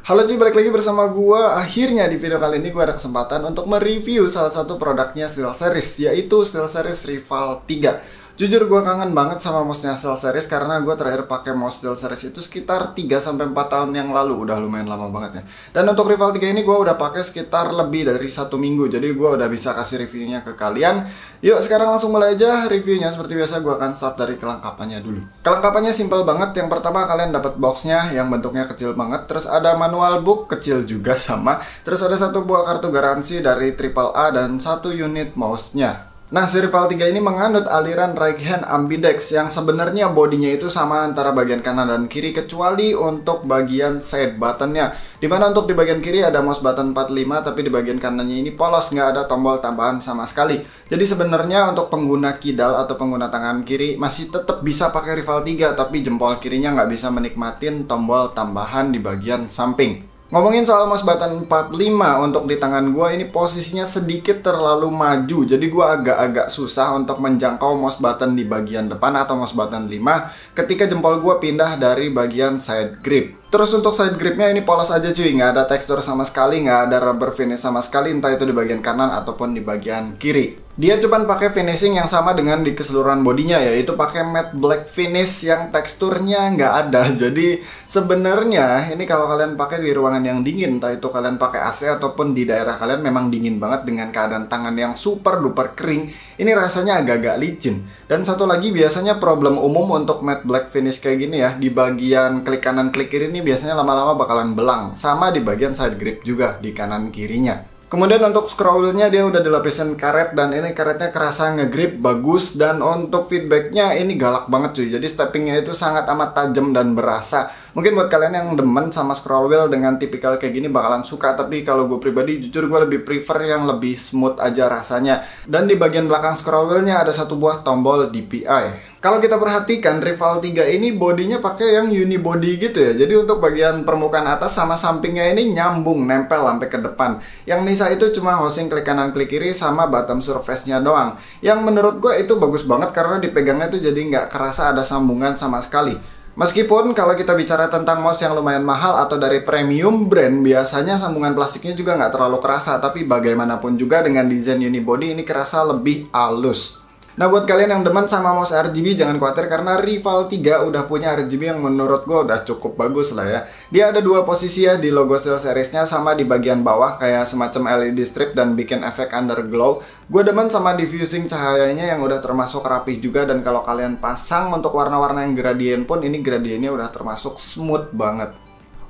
Halo cuy, balik lagi bersama gua. Akhirnya di video kali ini gua ada kesempatan untuk mereview salah satu produknya SteelSeries, yaitu SteelSeries Rival 3. Jujur gua kangen banget sama mouse-nya SteelSeries karena gua terakhir pakai mouse SteelSeries itu sekitar 3-4 tahun yang lalu. Udah lumayan lama banget ya. Dan untuk Rival 3 ini gua udah pakai sekitar lebih dari 1 minggu. Jadi gua udah bisa kasih reviewnya ke kalian. Yuk sekarang langsung mulai aja reviewnya. Seperti biasa gua akan start dari kelengkapannya dulu. Kelengkapannya simple banget. Yang pertama kalian dapat boxnya yang bentuknya kecil banget. Terus ada manual book kecil juga sama. Terus ada satu buah kartu garansi dari AAA dan satu unit mouse-nya. Nah, si Rival 3 ini menganut aliran right hand ambidex yang sebenarnya bodinya itu sama antara bagian kanan dan kiri kecuali untuk bagian side buttonnya. Dimana untuk di bagian kiri ada mouse button 45 tapi di bagian kanannya ini polos, nggak ada tombol tambahan sama sekali. Jadi sebenarnya untuk pengguna kidal atau pengguna tangan kiri masih tetap bisa pakai Rival 3 tapi jempol kirinya nggak bisa menikmatin tombol tambahan di bagian samping. Ngomongin soal mouse button 45 untuk di tangan gua ini posisinya sedikit terlalu maju. Jadi gua agak-agak susah untuk menjangkau mouse button di bagian depan atau mouse button 5 ketika jempol gua pindah dari bagian side grip. Terus untuk side gripnya ini polos aja cuy, nggak ada tekstur sama sekali, nggak ada rubber finish sama sekali, entah itu di bagian kanan ataupun di bagian kiri. Dia cuma pakai finishing yang sama dengan di keseluruhan bodinya, yaitu pakai matte black finish yang teksturnya nggak ada. Jadi sebenarnya ini kalau kalian pakai di ruangan yang dingin, entah itu kalian pakai AC ataupun di daerah kalian memang dingin banget dengan keadaan tangan yang super duper kering, ini rasanya agak-agak licin. Dan satu lagi biasanya problem umum untuk matte black finish kayak gini ya, di bagian klik kanan klik kiri ini biasanya lama-lama bakalan belang, sama di bagian side grip juga di kanan kirinya. Kemudian untuk scrollnya dia udah dilapisin karet dan ini karetnya kerasa ngegrip bagus, dan untuk feedbacknya ini galak banget cuy. Jadi steppingnya itu sangat amat tajam dan berasa. Mungkin buat kalian yang demen sama scroll wheel dengan tipikal kayak gini bakalan suka, tapi kalau gue pribadi jujur gue lebih prefer yang lebih smooth aja rasanya. Dan di bagian belakang scroll wheelnya ada satu buah tombol DPI. Kalau kita perhatikan Rival 3 ini bodinya pakai yang unibody gitu ya. Jadi untuk bagian permukaan atas sama sampingnya ini nyambung, nempel sampai ke depan. Yang Nisa itu cuma housing klik kanan klik kiri sama bottom surface-nya doang. Yang menurut gue itu bagus banget karena dipegangnya tuh jadi nggak kerasa ada sambungan sama sekali. Meskipun kalau kita bicara tentang mouse yang lumayan mahal atau dari premium brand, biasanya sambungan plastiknya juga nggak terlalu kerasa. Tapi bagaimanapun juga dengan desain unibody ini kerasa lebih halus. Nah buat kalian yang demen sama mouse RGB jangan khawatir karena Rival 3 udah punya RGB yang menurut gue udah cukup bagus lah ya. Dia ada dua posisi ya di logo SteelSeries-nya, sama di bagian bawah kayak semacam LED strip dan bikin efek underglow. Gue demen sama diffusing cahayanya yang udah termasuk rapih juga, dan kalau kalian pasang untuk warna-warna yang gradient pun ini gradiennya udah termasuk smooth banget.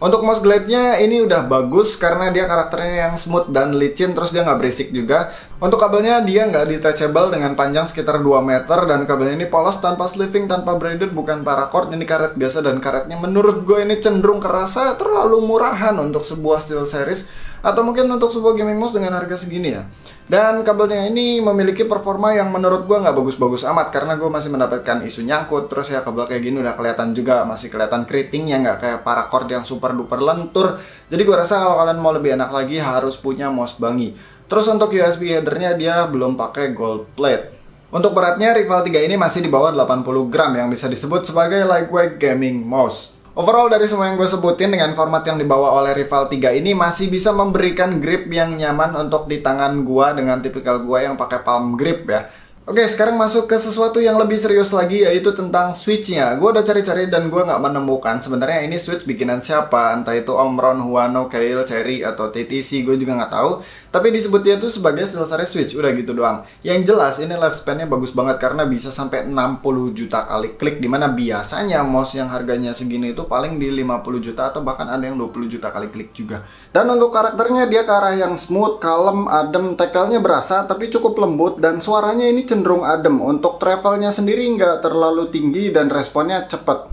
Untuk mouse glide-nya ini udah bagus karena dia karakternya yang smooth dan licin, terus dia nggak berisik juga. Untuk kabelnya dia nggak detachable dengan panjang sekitar 2 meter, dan kabelnya ini polos tanpa sleeving, tanpa braided, bukan paracord. Ini karet biasa dan karetnya menurut gue ini cenderung kerasa terlalu murahan untuk sebuah SteelSeries atau mungkin untuk sebuah gaming mouse dengan harga segini ya. Dan kabelnya ini memiliki performa yang menurut gue nggak bagus-bagus amat karena gue masih mendapatkan isu nyangkut. Terus ya kabel kayak gini udah kelihatan juga, masih kelihatan keritingnya, nggak kayak paracord yang super duper lentur. Jadi gue rasa kalau kalian mau lebih enak lagi harus punya mouse bangi. Terus untuk USB headernya dia belum pakai gold plate. Untuk beratnya Rival 3 ini masih di bawah 80 gram yang bisa disebut sebagai lightweight gaming mouse. Overall dari semua yang gue sebutin, dengan format yang dibawa oleh Rival 3 ini masih bisa memberikan grip yang nyaman untuk di tangan gue dengan tipikal gue yang pakai palm grip ya. Oke, sekarang masuk ke sesuatu yang lebih serius lagi, yaitu tentang switch-nya. Gue udah cari-cari dan gue nggak menemukan sebenarnya ini switch bikinan siapa. Entah itu Omron, Huano, Kail, Cherry, atau TTC, gue juga nggak tahu. Tapi disebutnya itu sebagai SteelSeries switch, udah gitu doang. Yang jelas ini lifespan-nya bagus banget karena bisa sampai 60 juta kali klik. Dimana biasanya mouse yang harganya segini itu paling di 50 juta atau bahkan ada yang 20 juta kali klik juga. Dan untuk karakternya dia ke arah yang smooth, kalem, adem, tackle-nya berasa tapi cukup lembut, dan suaranya ini cenderung adem. Untuk travelnya sendiri nggak terlalu tinggi dan responnya cepet.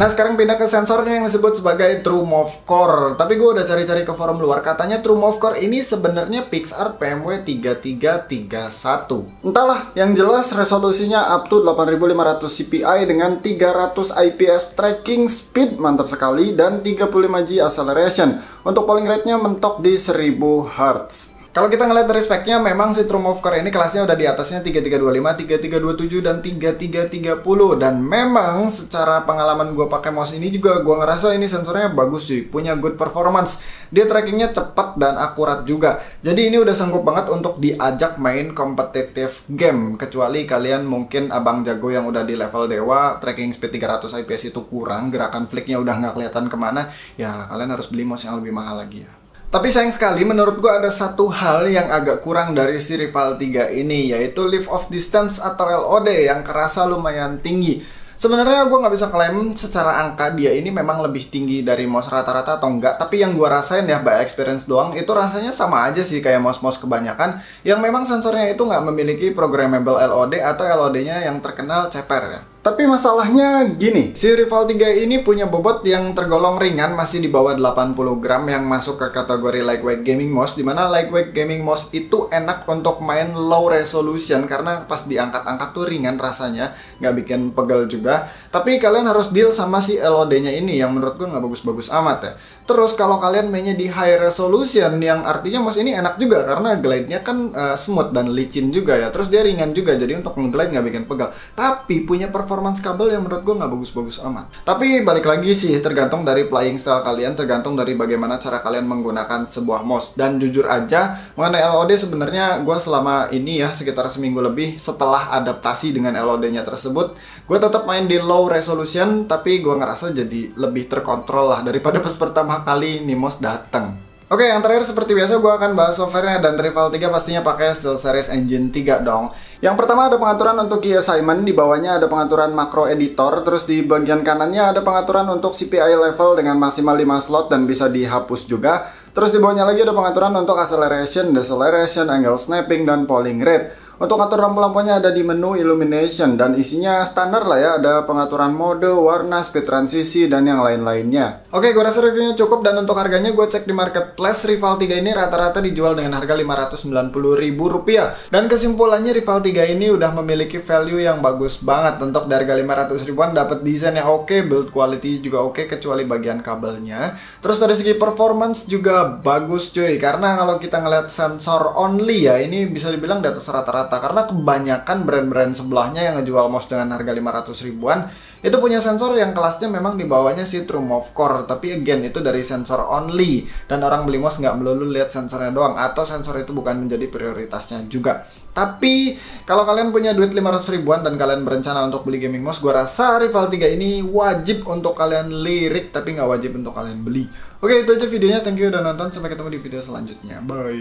Nah sekarang pindah ke sensornya yang disebut sebagai TrueMove Core. Tapi gue udah cari-cari ke forum luar, katanya TrueMove Core ini sebenarnya PixArt PMW 3331. Entahlah, yang jelas resolusinya up to 8500 CPI dengan 300 IPS tracking speed, mantap sekali, dan 35G acceleration. Untuk polling rate-nya mentok di 1000 Hz. Kalau kita ngeliat dari speknya, memang si TrueMove Core ini kelasnya udah di atasnya 3325, 3327, dan 3330. Dan memang secara pengalaman gue pakai mouse ini juga gue ngerasa ini sensornya bagus cuy, punya good performance. Dia trackingnya cepat dan akurat juga. Jadi ini udah sanggup banget untuk diajak main kompetitif game. Kecuali kalian mungkin abang jago yang udah di level dewa, tracking speed 300 IPS itu kurang, gerakan flicknya udah nggak kelihatan kemana, ya kalian harus beli mouse yang lebih mahal lagi ya. Tapi sayang sekali menurut gue ada satu hal yang agak kurang dari si Rival 3 ini, yaitu lift off distance atau LOD yang kerasa lumayan tinggi. Sebenarnya gue nggak bisa klaim secara angka dia ini memang lebih tinggi dari mouse rata-rata atau enggak, tapi yang gue rasain ya by experience doang, itu rasanya sama aja sih kayak mouse-mouse kebanyakan yang memang sensornya itu nggak memiliki programmable LOD atau LOD-nya yang terkenal ceper ya. Tapi masalahnya gini, si Rival 3 ini punya bobot yang tergolong ringan, masih di bawah 80 gram, yang masuk ke kategori lightweight gaming mouse, dimana lightweight gaming mouse itu enak untuk main low resolution karena pas diangkat-angkat tuh ringan rasanya, nggak bikin pegel juga. Tapi kalian harus deal sama si LOD-nya ini yang menurut gue nggak bagus-bagus amat ya. Terus kalau kalian mainnya di high resolution, yang artinya mouse ini enak juga karena glide-nya kan smooth dan licin juga ya. Terus dia ringan juga, jadi untuk nge-glide nggak bikin pegel. Tapi punya performance kabel yang menurut gue nggak bagus-bagus amat. Tapi balik lagi sih, tergantung dari playing style kalian, tergantung dari bagaimana cara kalian menggunakan sebuah mouse. Dan jujur aja, mengenai LOD sebenarnya gue selama ini ya, sekitar seminggu lebih setelah adaptasi dengan LOD-nya tersebut, gue tetap main di low resolution, tapi gue ngerasa jadi lebih terkontrol lah daripada pas pertama kali nih mouse datang. Oke, yang terakhir seperti biasa gue akan bahas softwarenya, dan Rival 3 pastinya pakai SteelSeries Engine 3 dong. Yang pertama ada pengaturan untuk key assignment, di bawahnya ada pengaturan macro editor, terus di bagian kanannya ada pengaturan untuk CPI level dengan maksimal 5 slot dan bisa dihapus juga. Terus di bawahnya lagi ada pengaturan untuk acceleration, deceleration, angle snapping, dan polling rate. Untuk atur lampu-lampunya ada di menu illumination dan isinya standar lah ya, ada pengaturan mode, warna, speed transisi, dan yang lain-lainnya. Oke, gue rasa reviewnya cukup, dan untuk harganya gue cek di marketplace, Rival 3 ini rata-rata dijual dengan harga Rp590.000. Dan kesimpulannya Rival 3 ini udah memiliki value yang bagus banget. Untuk di harga 500 ribuan dapat desain yang oke, build quality juga oke, kecuali bagian kabelnya. Terus dari segi performance juga bagus cuy, karena kalau kita ngeliat sensor only ya, ini bisa dibilang di atas rata-rata. Karena kebanyakan brand-brand sebelahnya yang ngejual mouse dengan harga 500 ribuan itu punya sensor yang kelasnya memang di bawahnya si TrueMove Core. Tapi again, itu dari sensor only, dan orang beli mouse nggak melulu lihat sensornya doang, atau sensor itu bukan menjadi prioritasnya juga. Tapi kalau kalian punya duit 500 ribuan dan kalian berencana untuk beli gaming mouse, gue rasa Rival 3 ini wajib untuk kalian lirik, tapi nggak wajib untuk kalian beli. Oke, itu aja videonya. Thank you udah nonton. Sampai ketemu di video selanjutnya. Bye.